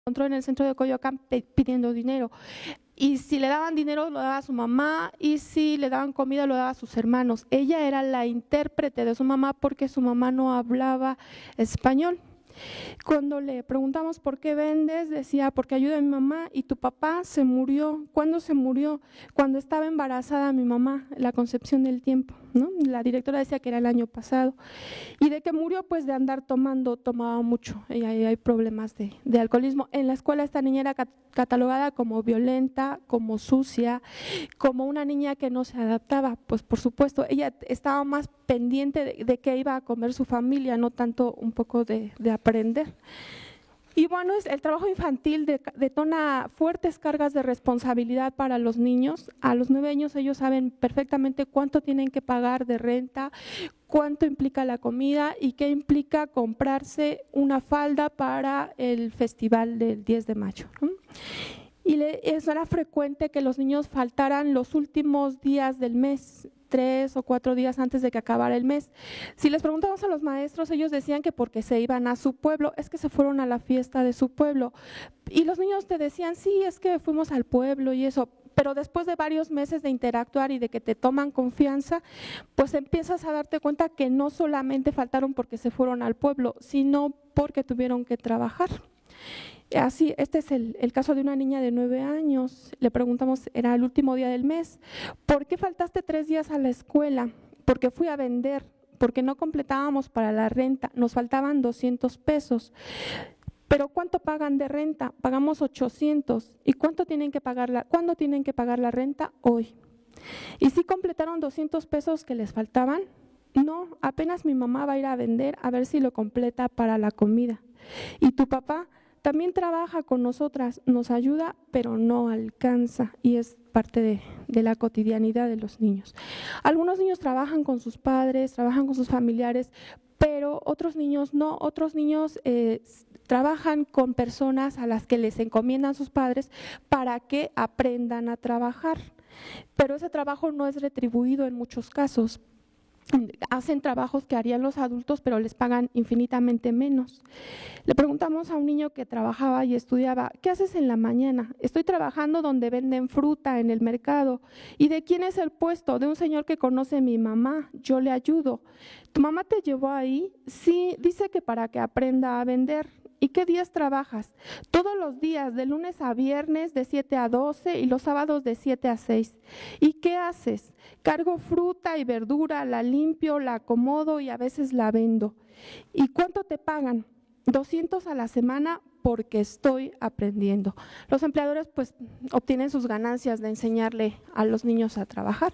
encontró en el centro de Coyoacán pidiendo dinero. Y si le daban dinero, lo daba a su mamá, y si le daban comida, lo daba a sus hermanos. Ella era la intérprete de su mamá porque su mamá no hablaba español. Cuando le preguntamos por qué vendes, decía, porque ayuda a mi mamá. Y tu papá se murió. ¿Cuándo se murió? Cuando estaba embarazada mi mamá, la concepción del tiempo, ¿no? La directora decía que era el año pasado. Y de que murió, pues de andar tomaba mucho. Y ahí hay problemas de alcoholismo. En la escuela esta niña era catalogada como violenta, como sucia, como una niña que no se adaptaba. Pues por supuesto, ella estaba más pendiente de qué iba a comer su familia, no tanto un poco de aprender. Y bueno, el trabajo infantil detona fuertes cargas de responsabilidad para los niños. A los 9 años ellos saben perfectamente cuánto tienen que pagar de renta, cuánto implica la comida y qué implica comprarse una falda para el festival del 10 de mayo, ¿no? Y eso era frecuente que los niños faltaran los últimos días del mes, 3 o 4 días antes de que acabara el mes. Si les preguntamos a los maestros, ellos decían que porque se iban a su pueblo, es que se fueron a la fiesta de su pueblo. Y los niños te decían, sí, es que fuimos al pueblo y eso. Pero después de varios meses de interactuar y de que te toman confianza, pues empiezas a darte cuenta que no solamente faltaron porque se fueron al pueblo, sino porque tuvieron que trabajar. Así, este es el caso de una niña de 9 años. Le preguntamos, era el último día del mes, ¿por qué faltaste 3 días a la escuela? Porque fui a vender, porque no completábamos para la renta, nos faltaban 200 pesos. ¿Pero cuánto pagan de renta? Pagamos 800. ¿Y cuánto tienen que pagar cuándo tienen que pagar la renta? Hoy. ¿Y si completaron 200 pesos que les faltaban? No, apenas mi mamá va a ir a vender a ver si lo completa para la comida. ¿Y tu papá? También trabaja con nosotras, nos ayuda, pero no alcanza y es parte de la cotidianidad de los niños. Algunos niños trabajan con sus padres, trabajan con sus familiares, pero otros niños no, otros niños trabajan con personas a las que les encomiendan sus padres para que aprendan a trabajar, pero ese trabajo no es retribuido en muchos casos. Hacen trabajos que harían los adultos, pero les pagan infinitamente menos. Le preguntamos a un niño que trabajaba y estudiaba, ¿qué haces en la mañana? Estoy trabajando donde venden fruta en el mercado. ¿Y de quién es el puesto? De un señor que conoce a mi mamá, yo le ayudo. ¿Tu mamá te llevó ahí? Sí, dice que para que aprenda a vender. ¿Y qué días trabajas? Todos los días, de lunes a viernes, de 7 a 12 y los sábados de 7 a 6. ¿Y qué haces? Cargo fruta y verdura, la limpio, la acomodo y a veces la vendo. ¿Y cuánto te pagan? 200 a la semana porque estoy aprendiendo. Los empleadores pues obtienen sus ganancias de enseñarle a los niños a trabajar.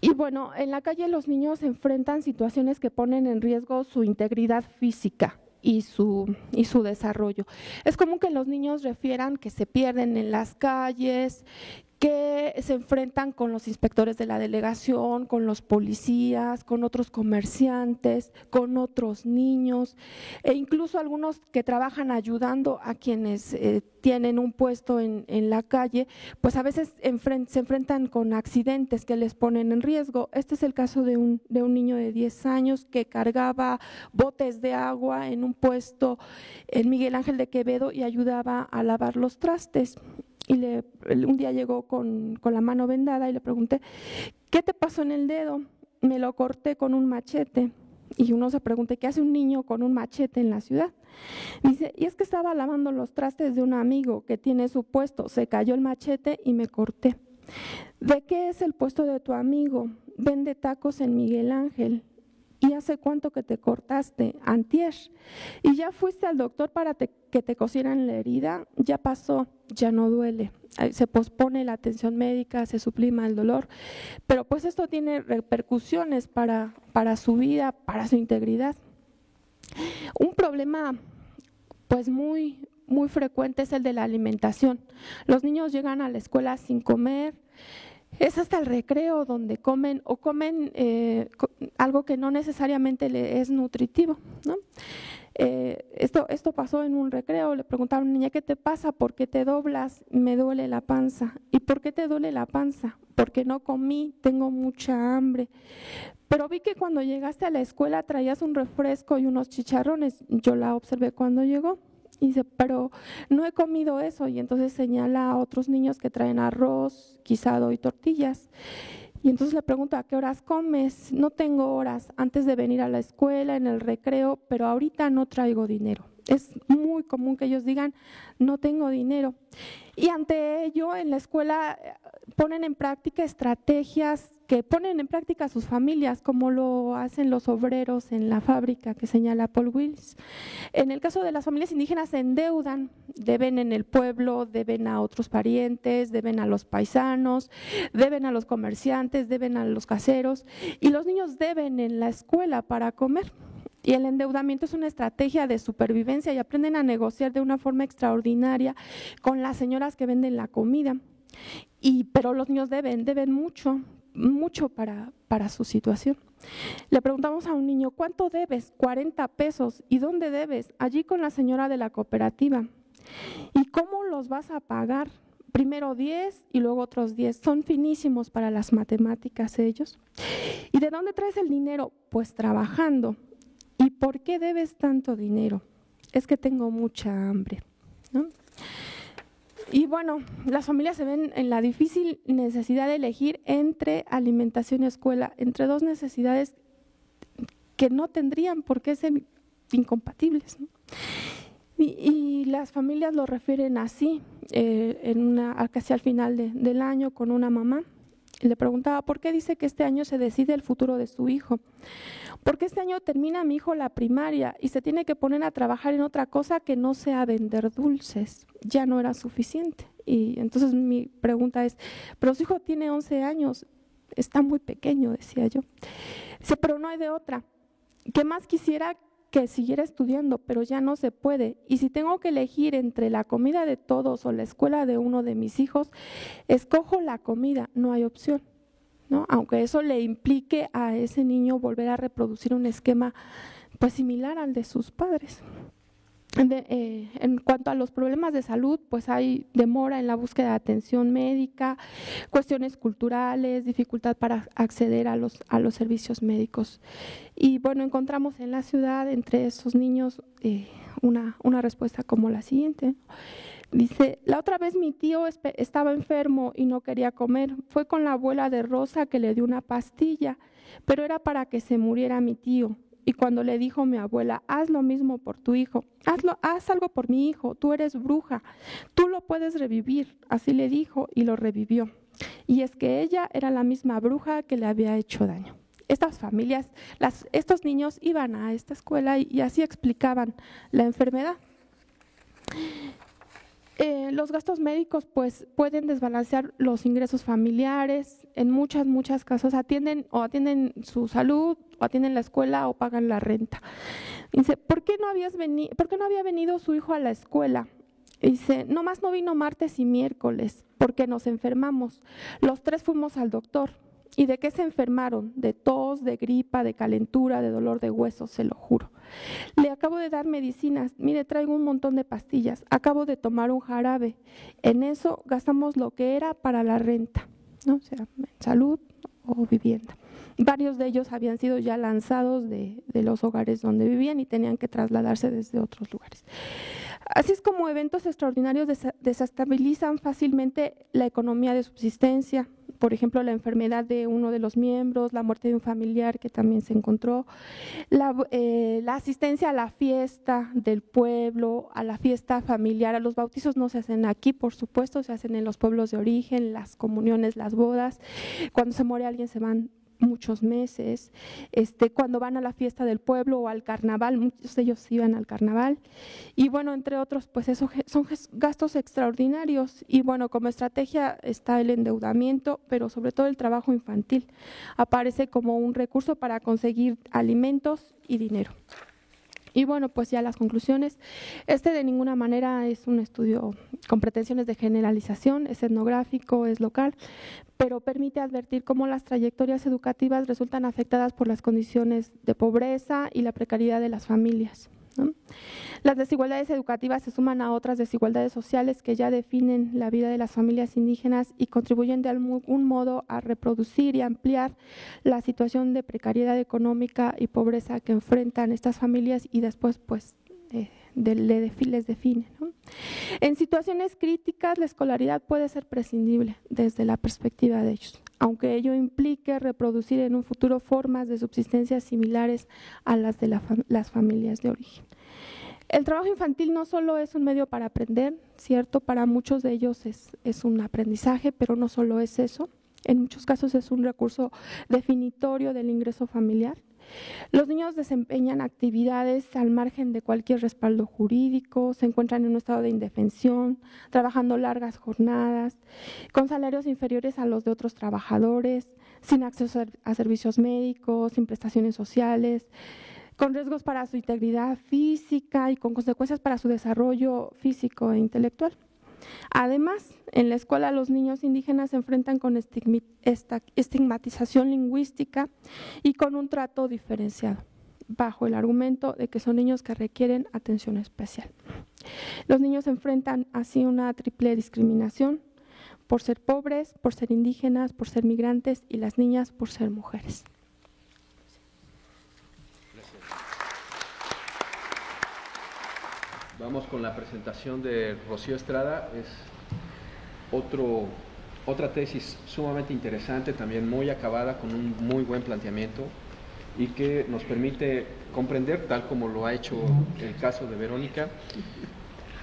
Y bueno, en la calle los niños enfrentan situaciones que ponen en riesgo su integridad física y su desarrollo. Es común que los niños refieran que se pierden en las calles, que se enfrentan con los inspectores de la delegación, con los policías, con otros comerciantes, con otros niños e incluso algunos que trabajan ayudando a quienes tienen un puesto en la calle, pues a veces se enfrentan con accidentes que les ponen en riesgo. Este es el caso de un niño de 10 años que cargaba botes de agua en un puesto en Miguel Ángel de Quevedo y ayudaba a lavar los trastes. Y un día llegó con la mano vendada y le pregunté, ¿qué te pasó en el dedo? Me lo corté con un machete. Y uno se pregunta, ¿qué hace un niño con un machete en la ciudad? Dice, y es que estaba lavando los trastes de un amigo que tiene su puesto, se cayó el machete y me corté. ¿De qué es el puesto de tu amigo? Vende tacos en Miguel Ángel. ¿Y hace cuánto que te cortaste? Antier. ¿Y ya fuiste al doctor para que te cosieran la herida? Ya pasó, ya no duele. Se pospone la atención médica, se sublima el dolor, pero pues esto tiene repercusiones para su vida, para su integridad. Un problema pues muy frecuente es el de la alimentación. Los niños llegan a la escuela sin comer. Es hasta el recreo donde comen algo que no necesariamente le es nutritivo, ¿no? Esto pasó en un recreo, le preguntaron a una niña, ¿qué te pasa? ¿Por qué te doblas? Me duele la panza. ¿Y por qué te duele la panza? Porque no comí, tengo mucha hambre. Pero vi que cuando llegaste a la escuela traías un refresco y unos chicharrones. Yo la observé cuando llegó. Y dice, pero no he comido eso. Y entonces señala a otros niños que traen arroz, guisado y tortillas. Y entonces le pregunto, ¿a qué horas comes? No tengo horas, antes de venir a la escuela, en el recreo, pero ahorita no traigo dinero. Es muy común que ellos digan, no tengo dinero. Y ante ello, en la escuela ponen en práctica estrategias que ponen en práctica sus familias, como lo hacen los obreros en la fábrica que señala Paul Wills. En el caso de las familias indígenas se endeudan, deben en el pueblo, deben a otros parientes, deben a los paisanos, deben a los comerciantes, deben a los caseros, y los niños deben en la escuela para comer. Y el endeudamiento es una estrategia de supervivencia y aprenden a negociar de una forma extraordinaria con las señoras que venden la comida. Pero los niños deben mucho para su situación. Le preguntamos a un niño, ¿cuánto debes? 40 pesos. ¿Y dónde debes? Allí con la señora de la cooperativa. ¿Y cómo los vas a pagar? Primero 10 y luego otros 10. Son finísimos para las matemáticas ellos. ¿Y de dónde traes el dinero? Pues trabajando. ¿Y por qué debes tanto dinero? Es que tengo mucha hambre, ¿no? Y bueno, las familias se ven en la difícil necesidad de elegir entre alimentación y escuela, entre dos necesidades que no tendrían por qué ser incompatibles, ¿no? Y las familias lo refieren así, casi al final del año con una mamá. Le preguntaba, ¿por qué dice que este año se decide el futuro de su hijo? Porque este año termina mi hijo la primaria y se tiene que poner a trabajar en otra cosa que no sea vender dulces. Ya no era suficiente. Y entonces mi pregunta es, pero su hijo tiene 11 años, está muy pequeño, decía yo. Dice, pero no hay de otra. ¿Qué más quisiera que siguiera estudiando? Pero ya no se puede. Y si tengo que elegir entre la comida de todos o la escuela de uno de mis hijos, escojo la comida, no hay opción, ¿no? Aunque eso le implique a ese niño volver a reproducir un esquema pues similar al de sus padres. En cuanto a los problemas de salud, pues hay demora en la búsqueda de atención médica, cuestiones culturales, dificultad para acceder a los servicios médicos. Y bueno, encontramos en la ciudad entre esos niños una respuesta como la siguiente. Dice, la otra vez mi tío estaba enfermo y no quería comer. Fue con la abuela de Rosa que le dio una pastilla, pero era para que se muriera mi tío. Y cuando le dijo mi abuela, haz lo mismo por tu hijo, haz algo por mi hijo, tú eres bruja, tú lo puedes revivir. Así le dijo y lo revivió. Y es que ella era la misma bruja que le había hecho daño. Estas familias, estos niños iban a esta escuela y así explicaban la enfermedad. Los gastos médicos pues pueden desbalancear los ingresos familiares. En muchas casos atienden su salud, o atienden la escuela o pagan la renta. Dice, ¿por qué no había venido su hijo a la escuela? Dice, nomás no vino martes y miércoles porque nos enfermamos. Los 3 fuimos al doctor. ¿Y de qué se enfermaron? De tos, de gripa, de calentura, de dolor de huesos, se lo juro. Le acabo de dar medicinas, mire, traigo un montón de pastillas, acabo de tomar un jarabe. En eso gastamos lo que era para la renta, ¿no? O sea, salud o vivienda. Varios de ellos habían sido ya lanzados de los hogares donde vivían y tenían que trasladarse desde otros lugares. Así es como eventos extraordinarios desestabilizan fácilmente la economía de subsistencia. Por ejemplo, la enfermedad de uno de los miembros, la muerte de un familiar que también se encontró, la asistencia a la fiesta del pueblo, a la fiesta familiar. A los bautizos no se hacen aquí, por supuesto, se hacen en los pueblos de origen, las comuniones, las bodas. Cuando se muere alguien se van muchos meses, cuando van a la fiesta del pueblo o al carnaval, muchos de ellos iban al carnaval, y bueno, entre otros, pues eso son gastos extraordinarios. Y bueno, como estrategia está el endeudamiento, pero sobre todo el trabajo infantil aparece como un recurso para conseguir alimentos y dinero. Y bueno, pues ya las conclusiones. De ninguna manera es un estudio con pretensiones de generalización, es etnográfico, es local, pero permite advertir cómo las trayectorias educativas resultan afectadas por las condiciones de pobreza y la precariedad de las familias, ¿no? Las desigualdades educativas se suman a otras desigualdades sociales que ya definen la vida de las familias indígenas y contribuyen de algún modo a reproducir y ampliar la situación de precariedad económica y pobreza que enfrentan estas familias y después pues les define, ¿no? En situaciones críticas, la escolaridad puede ser prescindible desde la perspectiva de ellos, aunque ello implique reproducir en un futuro formas de subsistencia similares a las de las familias de origen. El trabajo infantil no solo es un medio para aprender, ¿cierto? Para muchos de ellos es un aprendizaje, pero no solo es eso. En muchos casos es un recurso definitorio del ingreso familiar. Los niños desempeñan actividades al margen de cualquier respaldo jurídico, se encuentran en un estado de indefensión, trabajando largas jornadas, con salarios inferiores a los de otros trabajadores, sin acceso a servicios médicos, sin prestaciones sociales, con riesgos para su integridad física y con consecuencias para su desarrollo físico e intelectual. Además, en la escuela los niños indígenas se enfrentan con estigmatización lingüística y con un trato diferenciado, bajo el argumento de que son niños que requieren atención especial. Los niños enfrentan así una triple discriminación: por ser pobres, por ser indígenas, por ser migrantes, y las niñas por ser mujeres. Vamos con la presentación de Rocío Estrada. Es otra tesis sumamente interesante, también muy acabada, con un muy buen planteamiento y que nos permite comprender, tal como lo ha hecho el caso de Verónica,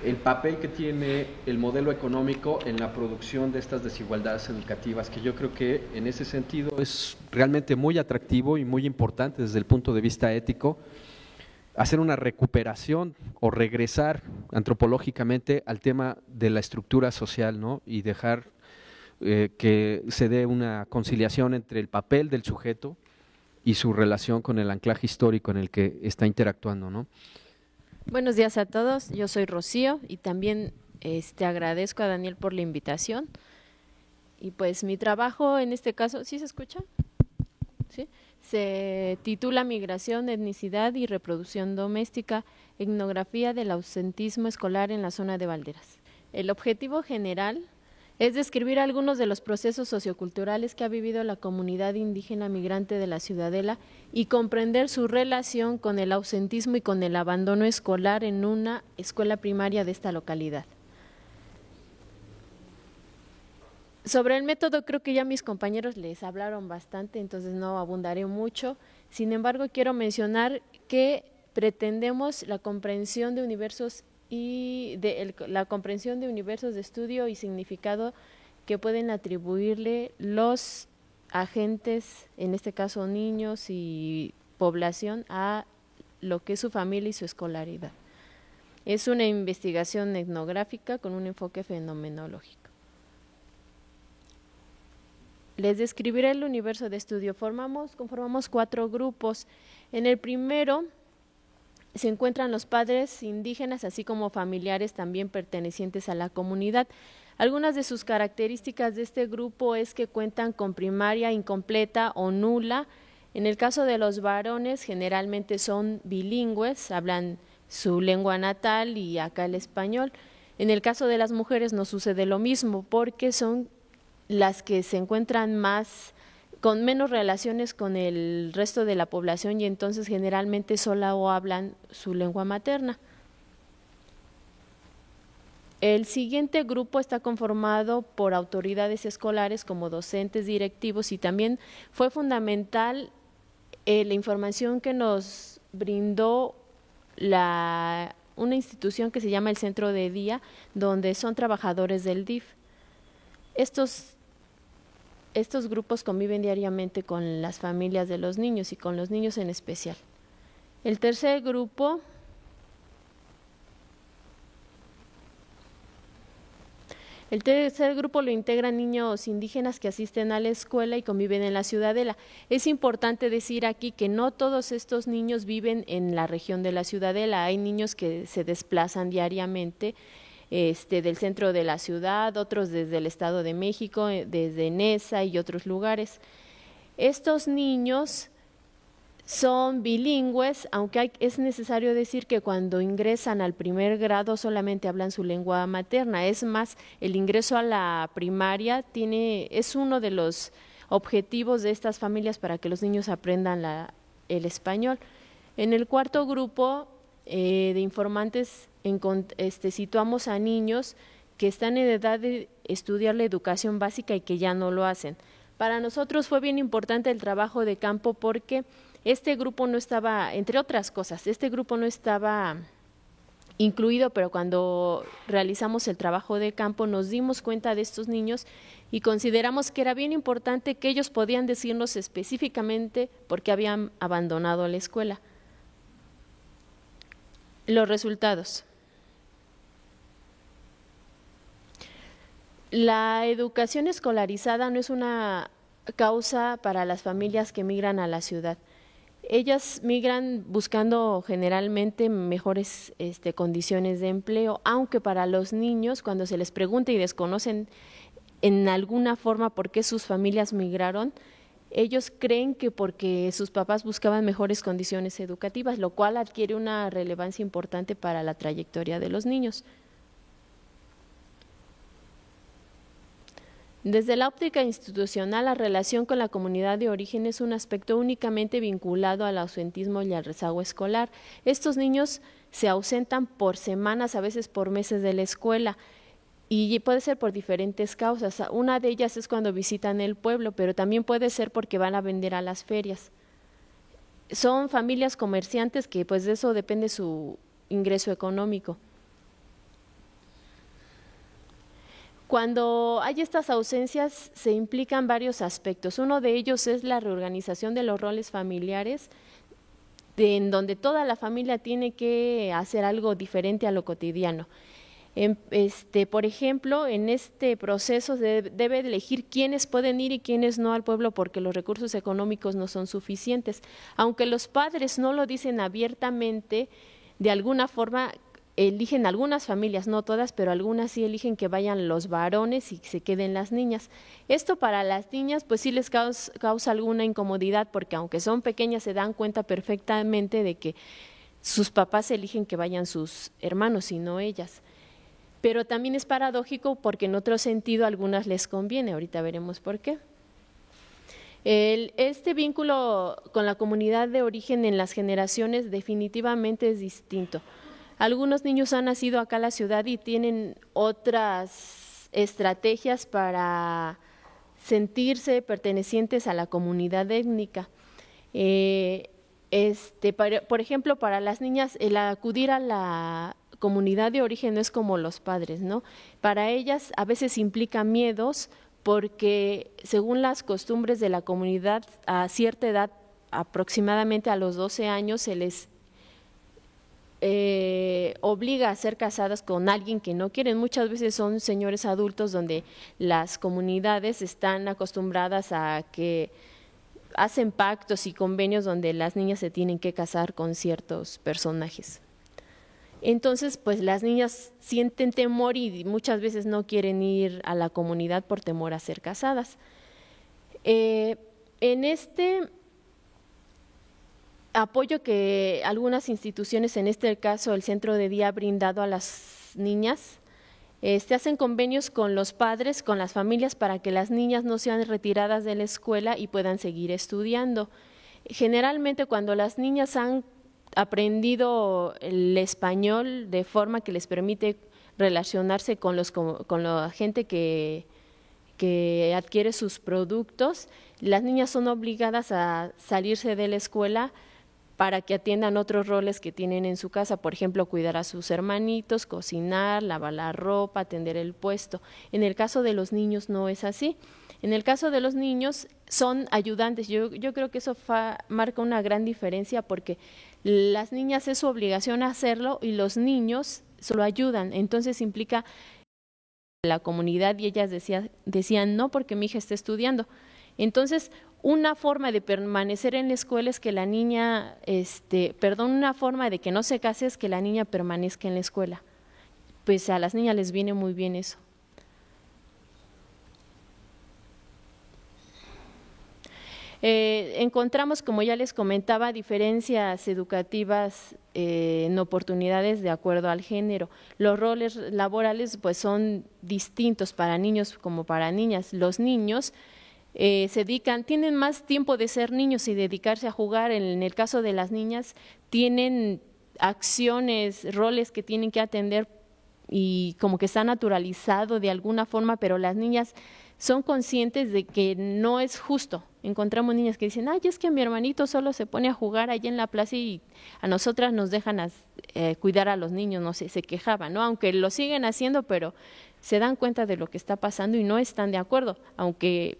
el papel que tiene el modelo económico en la producción de estas desigualdades educativas, que yo creo que en ese sentido es realmente muy atractivo y muy importante desde el punto de vista ético, hacer una recuperación o regresar antropológicamente al tema de la estructura social, ¿no? Y dejar que se dé una conciliación entre el papel del sujeto y su relación con el anclaje histórico en el que está interactuando, ¿no? Buenos días a todos, yo soy Rocío y también agradezco a Daniel por la invitación. Y pues mi trabajo en este caso, ¿sí se escucha? ¿Sí? Se titula Migración, Etnicidad y Reproducción Doméstica, etnografía del ausentismo escolar en la zona de Valderas. El objetivo general es describir algunos de los procesos socioculturales que ha vivido la comunidad indígena migrante de la Ciudadela y comprender su relación con el ausentismo y con el abandono escolar en una escuela primaria de esta localidad. Sobre el método creo que ya mis compañeros les hablaron bastante, entonces no abundaré mucho. Sin embargo, quiero mencionar que pretendemos la comprensión de universos la comprensión de universos de estudio y significado que pueden atribuirle los agentes, en este caso niños y población, a lo que es su familia y su escolaridad. Es una investigación etnográfica con un enfoque fenomenológico. Les describiré el universo de estudio. Conformamos 4 grupos. En el primero se encuentran los padres indígenas, así como familiares también pertenecientes a la comunidad. Algunas de sus características de este grupo es que cuentan con primaria incompleta o nula. En el caso de los varones, generalmente son bilingües, hablan su lengua natal y acá el español. En el caso de las mujeres no sucede lo mismo, porque son las que se encuentran con menos relaciones con el resto de la población y entonces generalmente sola o hablan su lengua materna. El siguiente grupo está conformado por autoridades escolares como docentes, directivos, y también fue fundamental la información que nos brindó una institución que se llama el Centro de Día, donde son trabajadores del DIF. Estos grupos conviven diariamente con las familias de los niños y con los niños en especial. El tercer grupo lo integran niños indígenas que asisten a la escuela y conviven en la Ciudadela. Es importante decir aquí que no todos estos niños viven en la región de la Ciudadela. Hay niños que se desplazan diariamente del centro de la ciudad, otros desde el Estado de México, desde Nesa y otros lugares. Estos niños son bilingües, aunque es necesario decir que cuando ingresan al primer grado solamente hablan su lengua materna. Es más, el ingreso a la primaria es uno de los objetivos de estas familias para que los niños aprendan el español. En el cuarto grupo de informantes situamos a niños que están en edad de estudiar la educación básica y que ya no lo hacen. Para nosotros fue bien importante el trabajo de campo porque este grupo no estaba, entre otras cosas, este grupo no estaba incluido, pero cuando realizamos el trabajo de campo nos dimos cuenta de estos niños y consideramos que era bien importante que ellos podían decirnos específicamente por qué habían abandonado la escuela. Los resultados. La educación escolarizada no es una causa para las familias que migran a la ciudad. Ellas migran buscando generalmente mejores condiciones de empleo, aunque para los niños, cuando se les pregunta y desconocen en alguna forma por qué sus familias migraron, ellos creen que porque sus papás buscaban mejores condiciones educativas, lo cual adquiere una relevancia importante para la trayectoria de los niños. Desde la óptica institucional, la relación con la comunidad de origen es un aspecto únicamente vinculado al ausentismo y al rezago escolar. Estos niños se ausentan por semanas, a veces por meses de la escuela, y puede ser por diferentes causas. Una de ellas es cuando visitan el pueblo, pero también puede ser porque van a vender a las ferias. Son familias comerciantes que pues de eso depende su ingreso económico. Cuando hay estas ausencias se implican varios aspectos. Uno de ellos es la reorganización de los roles familiares, en donde toda la familia tiene que hacer algo diferente a lo cotidiano. Por ejemplo, en este proceso se debe elegir quiénes pueden ir y quiénes no al pueblo porque los recursos económicos no son suficientes. Aunque los padres no lo dicen abiertamente, de alguna forma eligen algunas familias, no todas, pero algunas sí eligen que vayan los varones y se queden las niñas. Esto para las niñas pues sí les causa alguna incomodidad porque aunque son pequeñas se dan cuenta perfectamente de que sus papás eligen que vayan sus hermanos y no ellas. Pero también es paradójico porque en otro sentido a algunas les conviene, ahorita veremos por qué. Este vínculo con la comunidad de origen en las generaciones definitivamente es distinto. Algunos niños han nacido acá en la ciudad y tienen otras estrategias para sentirse pertenecientes a la comunidad étnica. Por ejemplo, para las niñas, el acudir a la comunidad de origen no es como los padres, ¿no? Para ellas a veces implica miedos porque según las costumbres de la comunidad, a cierta edad, aproximadamente a los 12 años, se les obliga a ser casadas con alguien que no quieren. Muchas veces son señores adultos donde las comunidades están acostumbradas a que hacen pactos y convenios donde las niñas se tienen que casar con ciertos personajes. Entonces, pues las niñas sienten temor y muchas veces no quieren ir a la comunidad por temor a ser casadas. En este apoyo que algunas instituciones, en este caso el Centro de Día, ha brindado a las niñas, hacen convenios con los padres, con las familias, para que las niñas no sean retiradas de la escuela y puedan seguir estudiando. Generalmente cuando las niñas han aprendido el español de forma que les permite relacionarse con la gente que adquiere sus productos, las niñas son obligadas a salirse de la escuela para que atiendan otros roles que tienen en su casa, por ejemplo, cuidar a sus hermanitos, cocinar, lavar la ropa, atender el puesto. En el caso de los niños no es así. En el caso de los niños son ayudantes. Yo creo que eso marca una gran diferencia porque las niñas es su obligación hacerlo y los niños solo ayudan. Entonces implica la comunidad y ellas decían no porque mi hija está estudiando. Entonces, una forma de permanecer en la escuela es que la niña, una forma de que no se case es que la niña permanezca en la escuela. Pues a las niñas les viene muy bien eso. Encontramos, como ya les comentaba, diferencias educativas en oportunidades de acuerdo al género. Los roles laborales pues son distintos para niños como para niñas. Los niños tienen más tiempo de ser niños y dedicarse a jugar. En el caso de las niñas tienen acciones, roles que tienen que atender y como que está naturalizado de alguna forma, pero las niñas son conscientes de que no es justo. Encontramos niñas que dicen, ay, es que mi hermanito solo se pone a jugar allí en la plaza y a nosotras nos dejan cuidar a los niños, no sé, se quejaban, ¿no? Aunque lo siguen haciendo, pero se dan cuenta de lo que está pasando y no están de acuerdo, aunque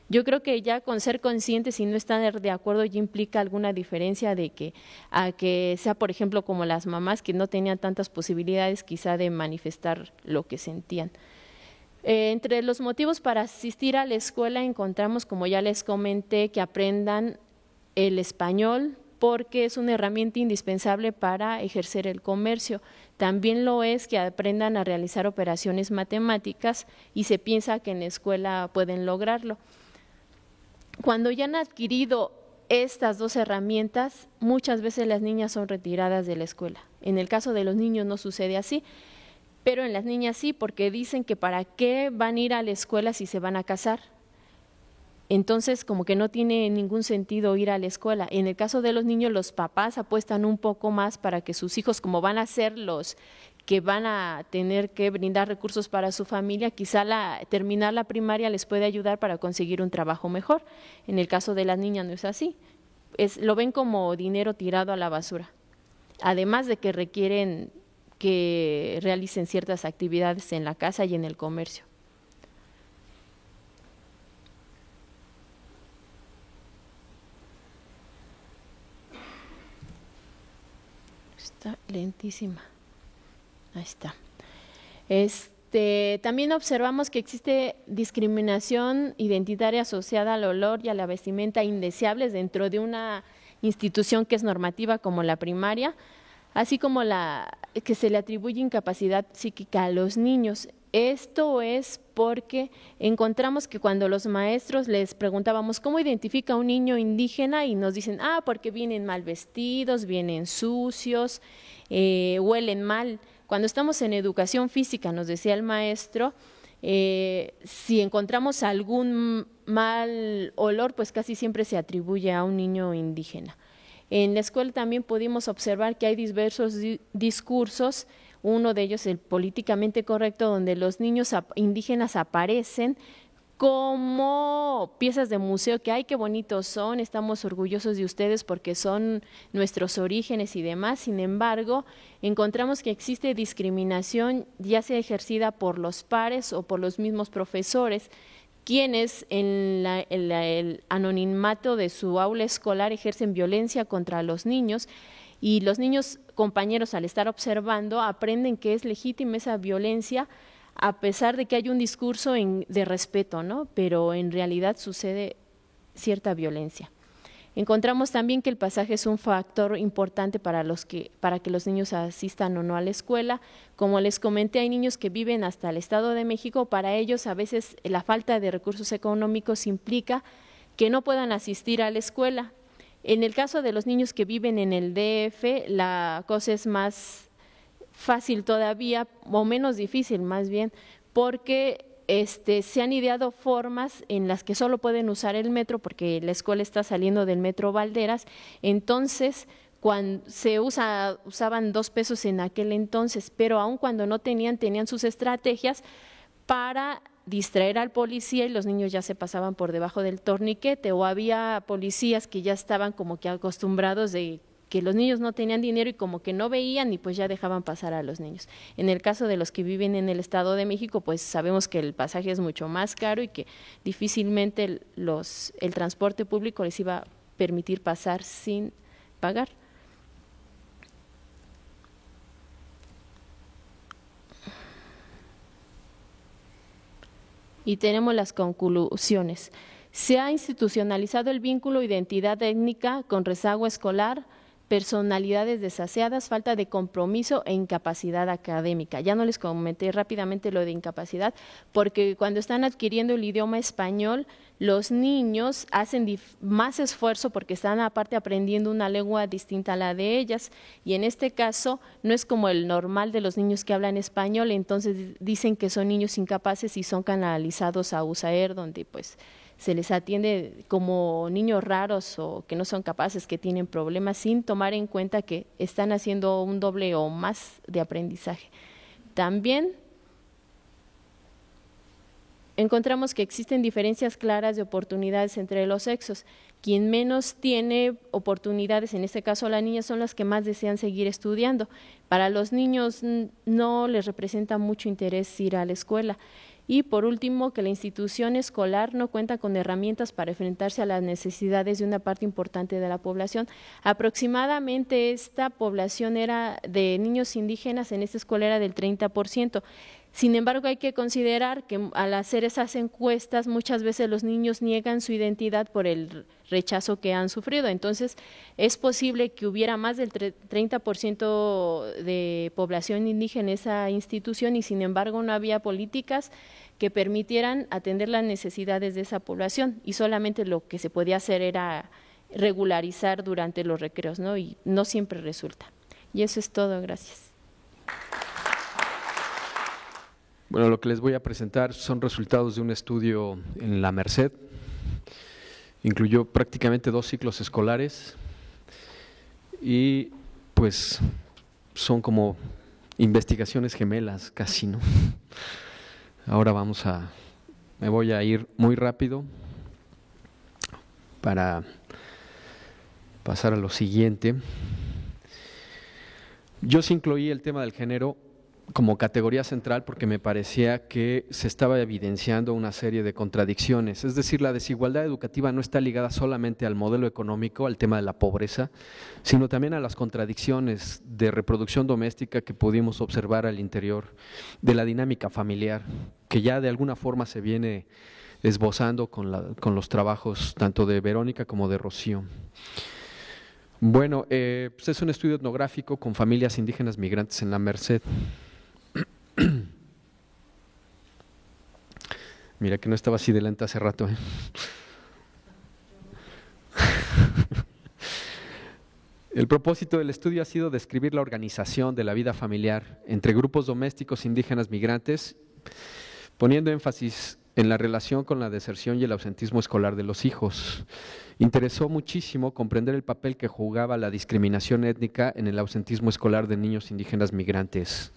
yo creo que ya con ser conscientes y no estar de acuerdo ya implica alguna diferencia de que a que sea, por ejemplo, como las mamás que no tenían tantas posibilidades quizá de manifestar lo que sentían. Entre los motivos para asistir a la escuela encontramos, como ya les comenté, que aprendan el español porque es una herramienta indispensable para ejercer el comercio. También lo es que aprendan a realizar operaciones matemáticas y se piensa que en la escuela pueden lograrlo. Cuando ya han adquirido estas dos herramientas, muchas veces las niñas son retiradas de la escuela. En el caso de los niños no sucede así, pero en las niñas sí, porque dicen que para qué van a ir a la escuela si se van a casar. Entonces, como que no tiene ningún sentido ir a la escuela. En el caso de los niños, los papás apuestan un poco más para que sus hijos, como van a ser los que van a tener que brindar recursos para su familia, quizá terminar la primaria les puede ayudar para conseguir un trabajo mejor. En el caso de las niñas no es así. Lo ven como dinero tirado a la basura. Además de que requieren que realicen ciertas actividades en la casa y en el comercio. Está lentísima. Ahí está. También observamos que existe discriminación identitaria asociada al olor y a la vestimenta indeseables dentro de una institución que es normativa como la primaria, así como que se le atribuye incapacidad psíquica a los niños. Esto es porque encontramos que cuando los maestros les preguntábamos cómo identifica un niño indígena y nos dicen, porque vienen mal vestidos, vienen sucios, huelen mal. Cuando estamos en educación física, nos decía el maestro, si encontramos algún mal olor, pues casi siempre se atribuye a un niño indígena. En la escuela también pudimos observar que hay diversos discursos, uno de ellos el políticamente correcto, donde los niños indígenas aparecen como piezas de museo, que ay, qué bonitos son, estamos orgullosos de ustedes porque son nuestros orígenes y demás. Sin embargo, encontramos que existe discriminación, ya sea ejercida por los pares o por los mismos profesores, quienes en el anonimato de su aula escolar ejercen violencia contra los niños, y los niños compañeros, al estar observando, aprenden que es legítima esa violencia a pesar de que hay un discurso de respeto, ¿no? Pero en realidad sucede cierta violencia. Encontramos también que el pasaje es un factor importante para que los niños asistan o no a la escuela. Como les comenté, hay niños que viven hasta el Estado de México. Para ellos, a veces, la falta de recursos económicos implica que no puedan asistir a la escuela. En el caso de los niños que viven en el DF, la cosa es más fácil todavía, o menos difícil más bien, porque se han ideado formas en las que solo pueden usar el metro, porque la escuela está saliendo del metro Valderas. Entonces, cuando usaban 2 pesos en aquel entonces, pero aun cuando no tenían sus estrategias para distraer al policía, y los niños ya se pasaban por debajo del torniquete, o había policías que ya estaban como que acostumbrados de que los niños no tenían dinero y como que no veían y pues ya dejaban pasar a los niños. En el caso de los que viven en el Estado de México, pues sabemos que el pasaje es mucho más caro y que difícilmente el transporte público les iba a permitir pasar sin pagar. Y tenemos las conclusiones. Se ha institucionalizado el vínculo identidad étnica con rezago escolar, personalidades desaseadas, falta de compromiso e incapacidad académica. Ya no les comenté rápidamente lo de incapacidad, porque cuando están adquiriendo el idioma español, los niños hacen más esfuerzo porque están aparte aprendiendo una lengua distinta a la de ellas, y en este caso no es como el normal de los niños que hablan español. Entonces dicen que son niños incapaces y son canalizados a USAER, donde pues se les atiende como niños raros o que no son capaces, que tienen problemas, sin tomar en cuenta que están haciendo un doble o más de aprendizaje. También encontramos que existen diferencias claras de oportunidades entre los sexos. Quien menos tiene oportunidades, en este caso las niñas, son las que más desean seguir estudiando. Para los niños no les representa mucho interés ir a la escuela. Y por último, que la institución escolar no cuenta con herramientas para enfrentarse a las necesidades de una parte importante de la población. Aproximadamente esta población era de niños indígenas, en esta escuela era del 30%. Sin embargo, hay que considerar que al hacer esas encuestas muchas veces los niños niegan su identidad por el rechazo que han sufrido. Entonces, es posible que hubiera más del 30% de población indígena en esa institución y sin embargo no había políticas que permitieran atender las necesidades de esa población y solamente lo que se podía hacer era regularizar durante los recreos, ¿no? Y no siempre resulta. Y eso es todo, gracias. Bueno, lo que les voy a presentar son resultados de un estudio en la Merced. Incluyó prácticamente 2 ciclos escolares y pues son como investigaciones gemelas casi, ¿no? Ahora me voy a ir muy rápido para pasar a lo siguiente. Yo sí incluí el tema del género como categoría central porque me parecía que se estaba evidenciando una serie de contradicciones, es decir, la desigualdad educativa no está ligada solamente al modelo económico, al tema de la pobreza, sino también a las contradicciones de reproducción doméstica que pudimos observar al interior de la dinámica familiar, que ya de alguna forma se viene esbozando con los trabajos tanto de Verónica como de Rocío. Bueno, pues es un estudio etnográfico con familias indígenas migrantes en la Merced. Mira que no estaba así de lenta hace rato. El propósito del estudio ha sido describir la organización de la vida familiar entre grupos domésticos indígenas migrantes, poniendo énfasis en la relación con la deserción y el ausentismo escolar de los hijos. Interesó muchísimo comprender el papel que jugaba la discriminación étnica en el ausentismo escolar de niños indígenas migrantes.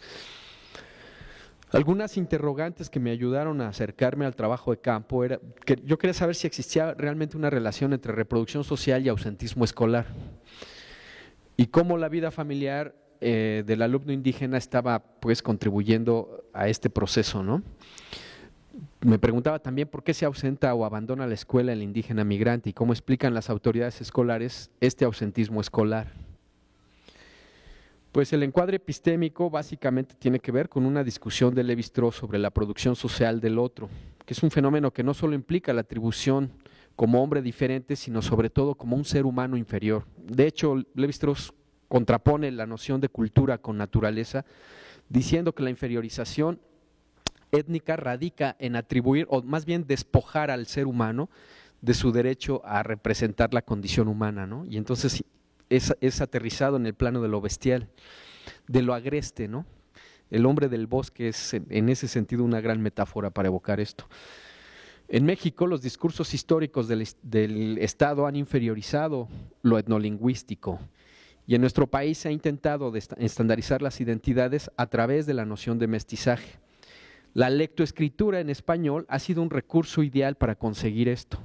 Algunas interrogantes que me ayudaron a acercarme al trabajo de campo era que yo quería saber si existía realmente una relación entre reproducción social y ausentismo escolar y cómo la vida familiar del alumno indígena estaba pues contribuyendo a este proceso, ¿no? Me preguntaba también por qué se ausenta o abandona la escuela el indígena migrante y cómo explican las autoridades escolares este ausentismo escolar. Pues el encuadre epistémico básicamente tiene que ver con una discusión de Lévi-Strauss sobre la producción social del otro, que es un fenómeno que no solo implica la atribución como hombre diferente, sino sobre todo como un ser humano inferior. De hecho, Lévi-Strauss contrapone la noción de cultura con naturaleza, diciendo que la inferiorización étnica radica en atribuir, o más bien despojar al ser humano de su derecho a representar la condición humana, ¿no? Y entonces es aterrizado en el plano de lo bestial, de lo agreste, ¿no? El hombre del bosque es en ese sentido una gran metáfora para evocar esto. En México los discursos históricos del Estado han inferiorizado lo etnolingüístico y en nuestro país se ha intentado estandarizar las identidades a través de la noción de mestizaje. La lectoescritura en español ha sido un recurso ideal para conseguir esto.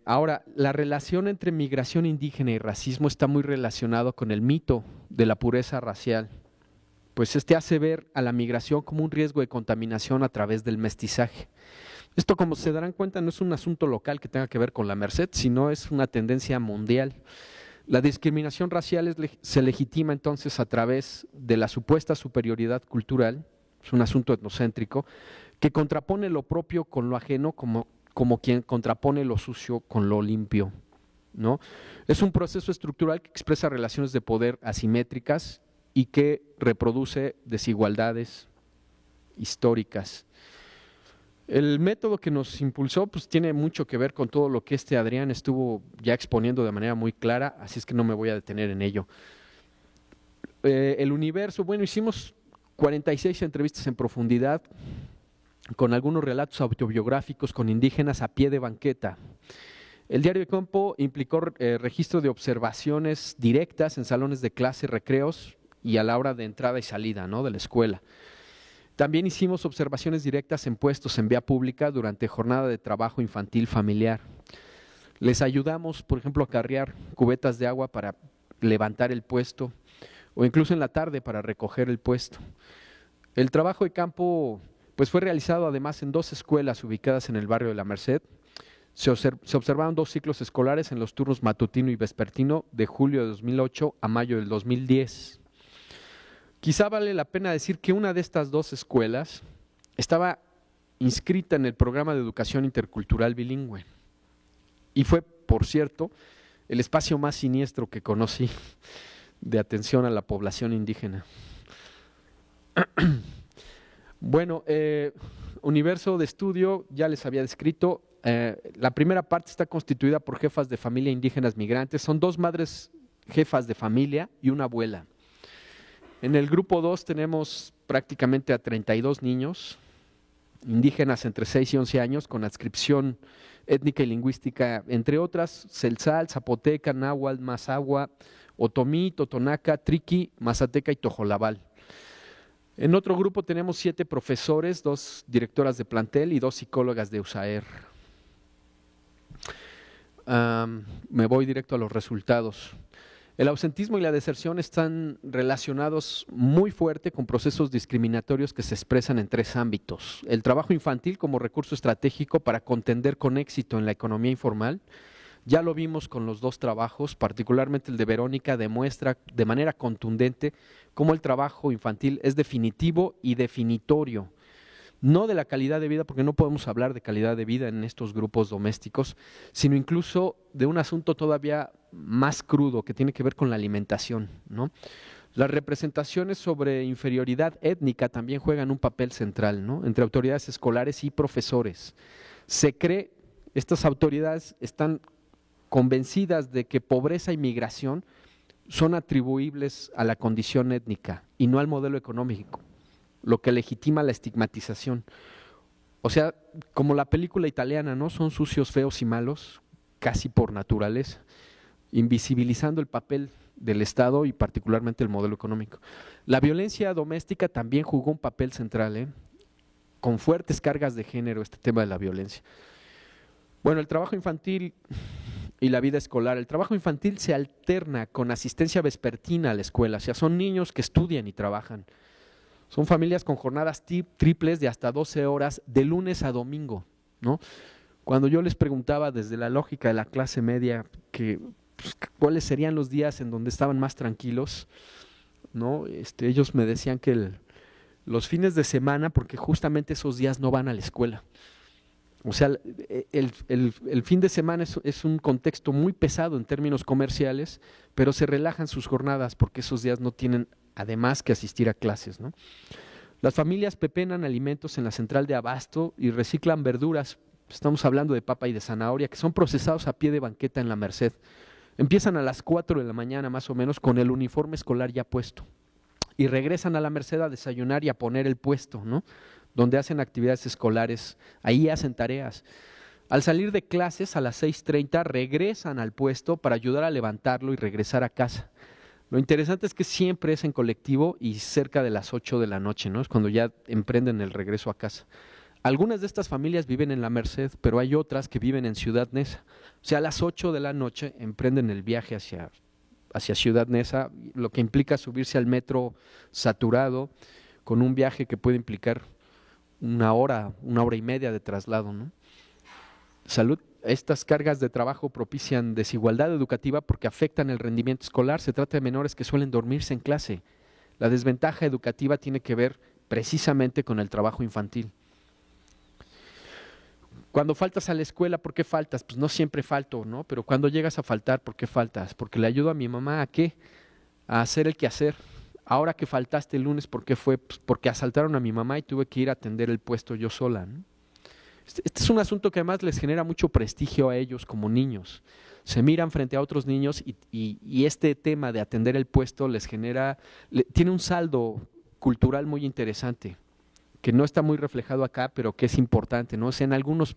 Ahora, la relación entre migración indígena y racismo está muy relacionado con el mito de la pureza racial, pues este hace ver a la migración como un riesgo de contaminación a través del mestizaje. Esto, como se darán cuenta, no es un asunto local que tenga que ver con la Merced, sino es una tendencia mundial. La discriminación racial se legitima entonces a través de la supuesta superioridad cultural, es un asunto etnocéntrico, que contrapone lo propio con lo ajeno como quien contrapone lo sucio con lo limpio, ¿no? Es un proceso estructural que expresa relaciones de poder asimétricas y que reproduce desigualdades históricas. El método que nos impulsó pues tiene mucho que ver con todo lo que Adrián estuvo ya exponiendo de manera muy clara, así es que no me voy a detener en ello. El universo, bueno, hicimos 46 entrevistas en profundidad con algunos relatos autobiográficos con indígenas a pie de banqueta. El diario de campo implicó registro de observaciones directas en salones de clase, recreos y a la hora de entrada y salida, ¿no?, de la escuela. También hicimos observaciones directas en puestos en vía pública durante jornada de trabajo infantil familiar. Les ayudamos, por ejemplo, a carrear cubetas de agua para levantar el puesto o incluso en la tarde para recoger el puesto. El trabajo de campo pues fue realizado además en 2 escuelas ubicadas en el barrio de La Merced. Se observaron 2 ciclos escolares en los turnos matutino y vespertino de julio de 2008 a mayo del 2010. Quizá vale la pena decir que una de estas 2 escuelas estaba inscrita en el programa de educación intercultural bilingüe y fue, por cierto, el espacio más siniestro que conocí de atención a la población indígena. Bueno, universo de estudio, ya les había descrito. La primera parte está constituida por jefas de familia indígenas migrantes. Son 2 madres jefas de familia y una abuela. En el grupo 2 tenemos prácticamente a 32 niños indígenas entre 6 y 11 años con adscripción étnica y lingüística, entre otras, Tzeltal, Zapoteca, Náhuatl, Mazahua, Otomí, Totonaca, Triqui, Mazateca y Tojolabal. En otro grupo tenemos 7 profesores, 2 directoras de plantel y 2 psicólogas de USAER. Me voy directo a los resultados. El ausentismo y la deserción están relacionados muy fuerte con procesos discriminatorios que se expresan en 3 ámbitos. El trabajo infantil como recurso estratégico para contender con éxito en la economía informal. Ya lo vimos con los 2 trabajos, particularmente el de Verónica demuestra de manera contundente cómo el trabajo infantil es definitivo y definitorio, no de la calidad de vida, porque no podemos hablar de calidad de vida en estos grupos domésticos, sino incluso de un asunto todavía más crudo que tiene que ver con la alimentación, ¿no? Las representaciones sobre inferioridad étnica también juegan un papel central, ¿no?, entre autoridades escolares y profesores. Se cree, estas autoridades están convencidas de que pobreza y migración son atribuibles a la condición étnica y no al modelo económico, lo que legitima la estigmatización. O sea, como la película italiana, ¿no?, son sucios, feos y malos, casi por naturaleza, invisibilizando el papel del Estado y particularmente el modelo económico. La violencia doméstica también jugó un papel central, con fuertes cargas de género este tema de la violencia. Bueno, el trabajo infantil y la vida escolar. El trabajo infantil se alterna con asistencia vespertina a la escuela, o sea, son niños que estudian y trabajan. Son familias con jornadas triples de hasta 12 horas de lunes a domingo, ¿no? Cuando yo les preguntaba desde la lógica de la clase media cuáles serían los días en donde estaban más tranquilos, ¿no? Ellos me decían que los fines de semana, porque justamente esos días no van a la escuela. O sea, el fin de semana es un contexto muy pesado en términos comerciales, pero se relajan sus jornadas porque esos días no tienen además que asistir a clases, ¿no? Las familias pepenan alimentos en la central de abasto y reciclan verduras, estamos hablando de papa y de zanahoria, que son procesados a pie de banqueta en La Merced. Empiezan a las 4 de la mañana más o menos con el uniforme escolar ya puesto y regresan a La Merced a desayunar y a poner el puesto, ¿no?, donde hacen actividades escolares, ahí hacen tareas. Al salir de clases a las 6:30 regresan al puesto para ayudar a levantarlo y regresar a casa. Lo interesante es que siempre es en colectivo y cerca de las 8 de la noche, ¿no?, es cuando ya emprenden el regreso a casa. Algunas de estas familias viven en La Merced, pero hay otras que viven en Ciudad Neza. O sea, a las 8 de la noche emprenden el viaje hacia Ciudad Neza, lo que implica subirse al metro saturado, con un viaje que puede implicar una hora y media de traslado, ¿no? Salud. Estas cargas de trabajo propician desigualdad educativa porque afectan el rendimiento escolar. Se trata de menores que suelen dormirse en clase. La desventaja educativa tiene que ver precisamente con el trabajo infantil. Cuando faltas a la escuela, ¿por qué faltas? Pues no siempre falto, ¿no? Pero cuando llegas a faltar, ¿por qué faltas? Porque le ayudo a mi mamá, ¿a qué? A hacer el quehacer. Ahora que faltaste el lunes, ¿por qué fue? Pues porque asaltaron a mi mamá y tuve que ir a atender el puesto yo sola, ¿no? Este es un asunto que además les genera mucho prestigio a ellos como niños. Se miran frente a otros niños y este tema de atender el puesto les genera, tiene un saldo cultural muy interesante. que no está muy reflejado acá, pero que es importante, ¿no? O sea, en algunos